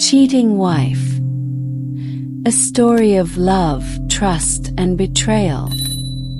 Cheating Wife. A story of love, trust, and betrayal.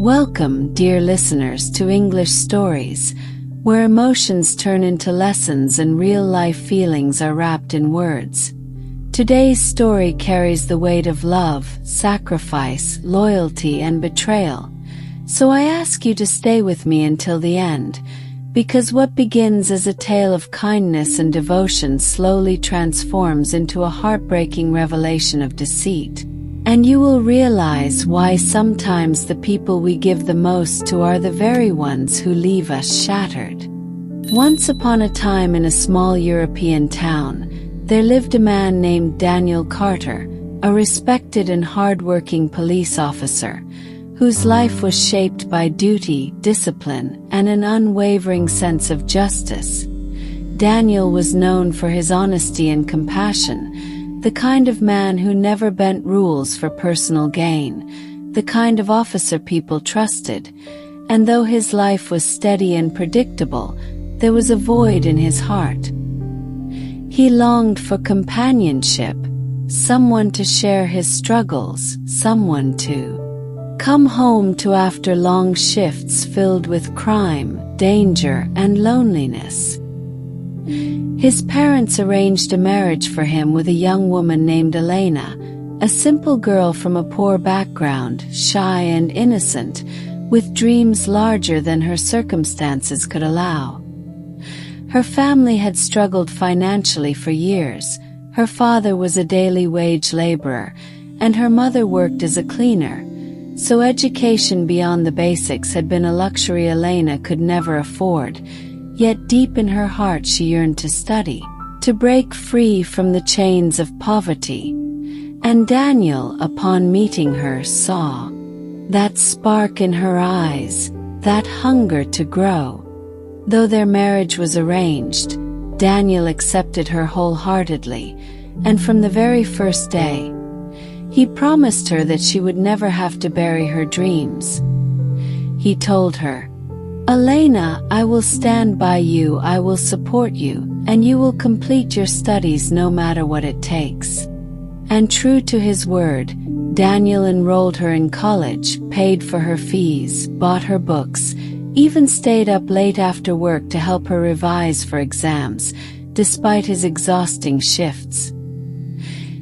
Welcome, dear listeners, to English Stories, where emotions turn into lessons and real-life feelings are wrapped in words. Today's story carries the weight of love, sacrifice, loyalty, and betrayal. So I ask you to stay with me until the end, because what begins as a tale of kindness and devotion slowly transforms into a heartbreaking revelation of deceit. And you will realize why sometimes the people we give the most to are the very ones who leave us shattered. Once upon a time, in a small European town, there lived a man named Daniel Carter, a respected and hard-working police officer, whose life was shaped by duty, discipline, and an unwavering sense of justice. Daniel was known for his honesty and compassion, the kind of man who never bent rules for personal gain, the kind of officer people trusted. And though his life was steady and predictable, there was a void in his heart. He longed for companionship, someone to share his struggles, someone to come home to after long shifts filled with crime, danger, and loneliness. His parents arranged a marriage for him with a young woman named Elena, a simple girl from a poor background, shy and innocent, with dreams larger than her circumstances could allow. Her family had struggled financially for years. Her father was a daily wage laborer, and her mother worked as a cleaner. So education beyond the basics had been a luxury Elena could never afford, yet deep in her heart she yearned to study, to break free from the chains of poverty. And Daniel, upon meeting her, saw that spark in her eyes, that hunger to grow. Though their marriage was arranged, Daniel accepted her wholeheartedly, and from the very first day, he promised her that she would never have to bury her dreams. He told her, "Elena, I will stand by you, I will support you, and you will complete your studies no matter what it takes." And true to his word, Daniel enrolled her in college, paid for her fees, bought her books, even stayed up late after work to help her revise for exams, despite his exhausting shifts.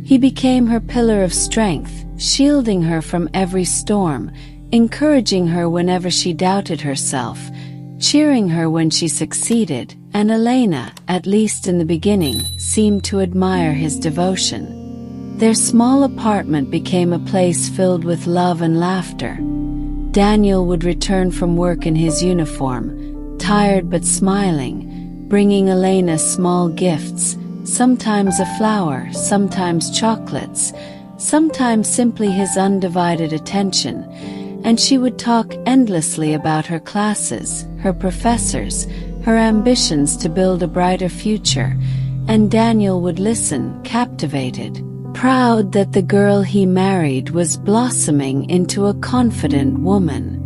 He became her pillar of strength, shielding her from every storm, encouraging her whenever she doubted herself, cheering her when she succeeded, and Elena, at least in the beginning, seemed to admire his devotion. Their small apartment became a place filled with love and laughter. Daniel would return from work in his uniform, tired but smiling, bringing Elena small gifts, sometimes a flower, sometimes chocolates, sometimes simply his undivided attention, and she would talk endlessly about her classes, her professors, her ambitions to build a brighter future, and Daniel would listen, captivated, proud that the girl he married was blossoming into a confident woman.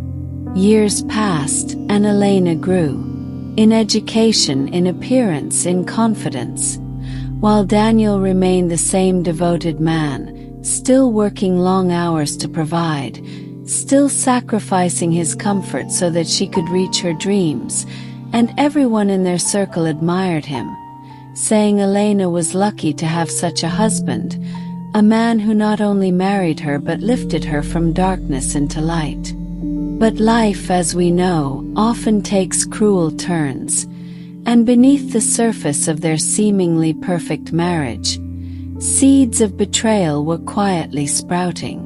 Years passed, and Elena grew, in education, in appearance, in confidence, while Daniel remained the same devoted man, still working long hours to provide, still sacrificing his comfort so that she could reach her dreams, and everyone in their circle admired him, saying Elena was lucky to have such a husband, a man who not only married her but lifted her from darkness into light. But life, as we know, often takes cruel turns, and beneath the surface of their seemingly perfect marriage, seeds of betrayal were quietly sprouting.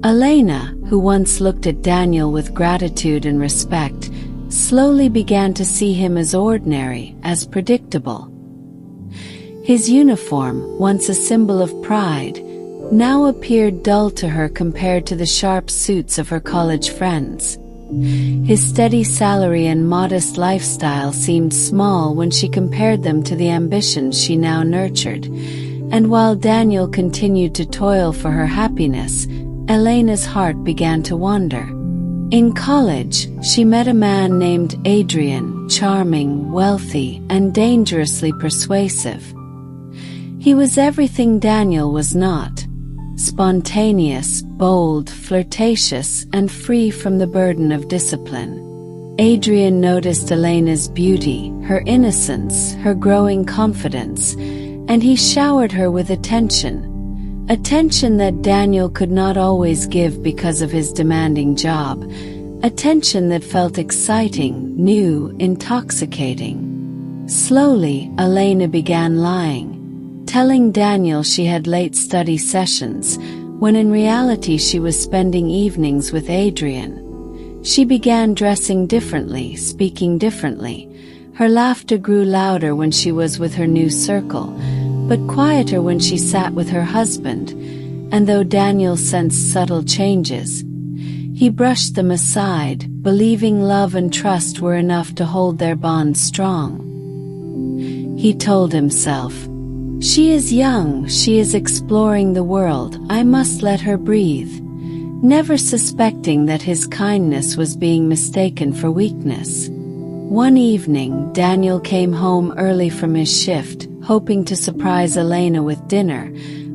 Elena, who once looked at Daniel with gratitude and respect, slowly began to see him as ordinary, as predictable. His uniform, once a symbol of pride, now appeared dull to her compared to the sharp suits of her college friends. His steady salary and modest lifestyle seemed small when she compared them to the ambitions she now nurtured, and while Daniel continued to toil for her happiness, Elena's heart began to wander. In college, she met a man named Adrian, charming, wealthy, and dangerously persuasive. He was everything Daniel was not: spontaneous, bold, flirtatious, and free from the burden of discipline. Adrian noticed Elena's beauty, her innocence, her growing confidence, and he showered her with attention. Attention that Daniel could not always give because of his demanding job. Attention that felt exciting, new, intoxicating. Slowly, Elena began lying, telling Daniel she had late study sessions, when in reality she was spending evenings with Adrian. She began dressing differently, speaking differently. Her laughter grew louder when she was with her new circle, but quieter when she sat with her husband, and though Daniel sensed subtle changes, he brushed them aside, believing love and trust were enough to hold their bond strong. He told himself, "She is young, she is exploring the world, I must let her breathe," never suspecting that his kindness was being mistaken for weakness. One evening, Daniel came home early from his shift, hoping to surprise Elena with dinner,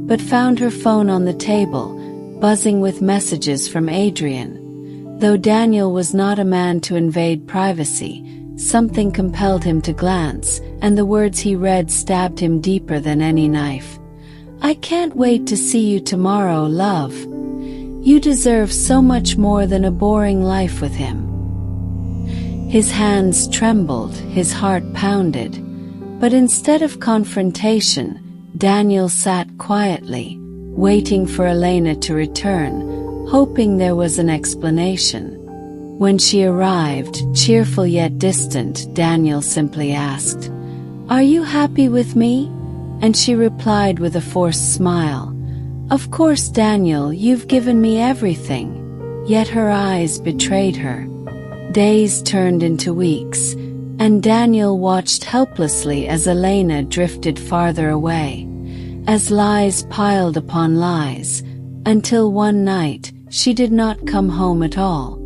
but found her phone on the table, buzzing with messages from Adrian. Though Daniel was not a man to invade privacy, something compelled him to glance, and the words he read stabbed him deeper than any knife. "I can't wait to see you tomorrow, love. You deserve so much more than a boring life with him." His hands trembled, his heart pounded, but instead of confrontation, Daniel sat quietly, waiting for Elena to return, hoping there was an explanation. When she arrived, cheerful yet distant, Daniel simply asked, "Are you happy with me?" And she replied with a forced smile, "Of course, Daniel, you've given me everything." Yet her eyes betrayed her. Days turned into weeks, and Daniel watched helplessly as Elena drifted farther away, as lies piled upon lies, until one night, she did not come home at all.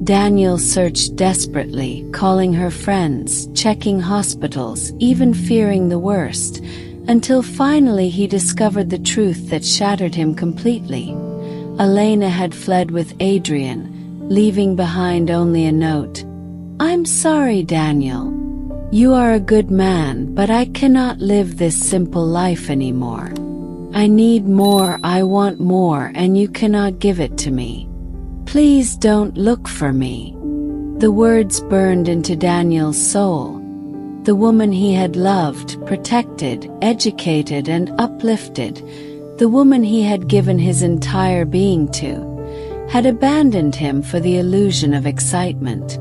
Daniel searched desperately, calling her friends, checking hospitals, even fearing the worst, until finally he discovered the truth that shattered him completely. Elena had fled with Adrian, leaving behind only a note. "I'm sorry, Daniel. You are a good man, but I cannot live this simple life anymore. I need more, I want more, and you cannot give it to me. Please don't look for me." The words burned into Daniel's soul. The woman he had loved, protected, educated, and uplifted, the woman he had given his entire being to, had abandoned him for the illusion of excitement.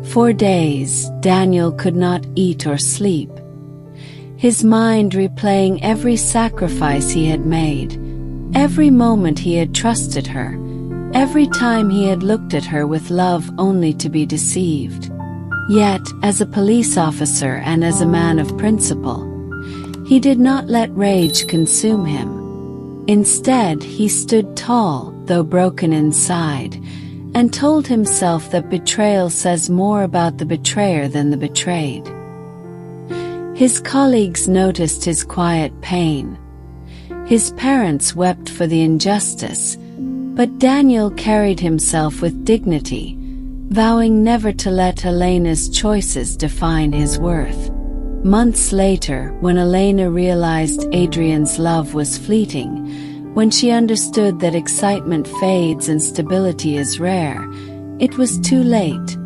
For days, Daniel could not eat or sleep, his mind replaying every sacrifice he had made, every moment he had trusted her, every time he had looked at her with love only to be deceived. Yet, as a police officer and as a man of principle, he did not let rage consume him. Instead, he stood tall, though broken inside, and told himself that betrayal says more about the betrayer than the betrayed. His colleagues noticed his quiet pain. His parents wept for the injustice, but Daniel carried himself with dignity, vowing never to let Elena's choices define his worth. Months later, when Elena realized Adrian's love was fleeting, when she understood that excitement fades and stability is rare, it was too late.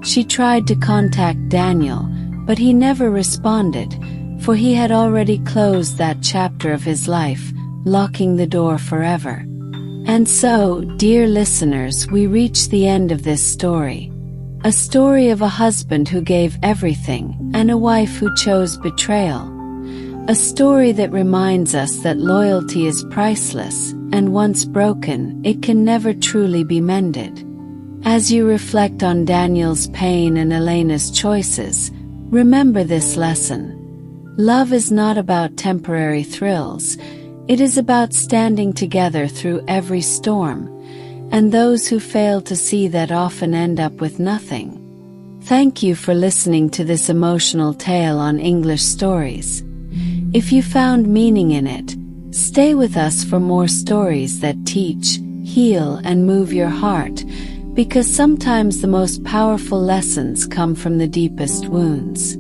She tried to contact Daniel, but he never responded, for he had already closed that chapter of his life, locking the door forever. And so, dear listeners, we reach the end of this story. A story of a husband who gave everything, and a wife who chose betrayal. A story that reminds us that loyalty is priceless, and once broken, it can never truly be mended. As you reflect on Daniel's pain and Elena's choices, remember this lesson. Love is not about temporary thrills. It is about standing together through every storm, and those who fail to see that often end up with nothing. Thank you for listening to this emotional tale on English Stories. If you found meaning in it, stay with us for more stories that teach, heal, and move your heart, because sometimes the most powerful lessons come from the deepest wounds.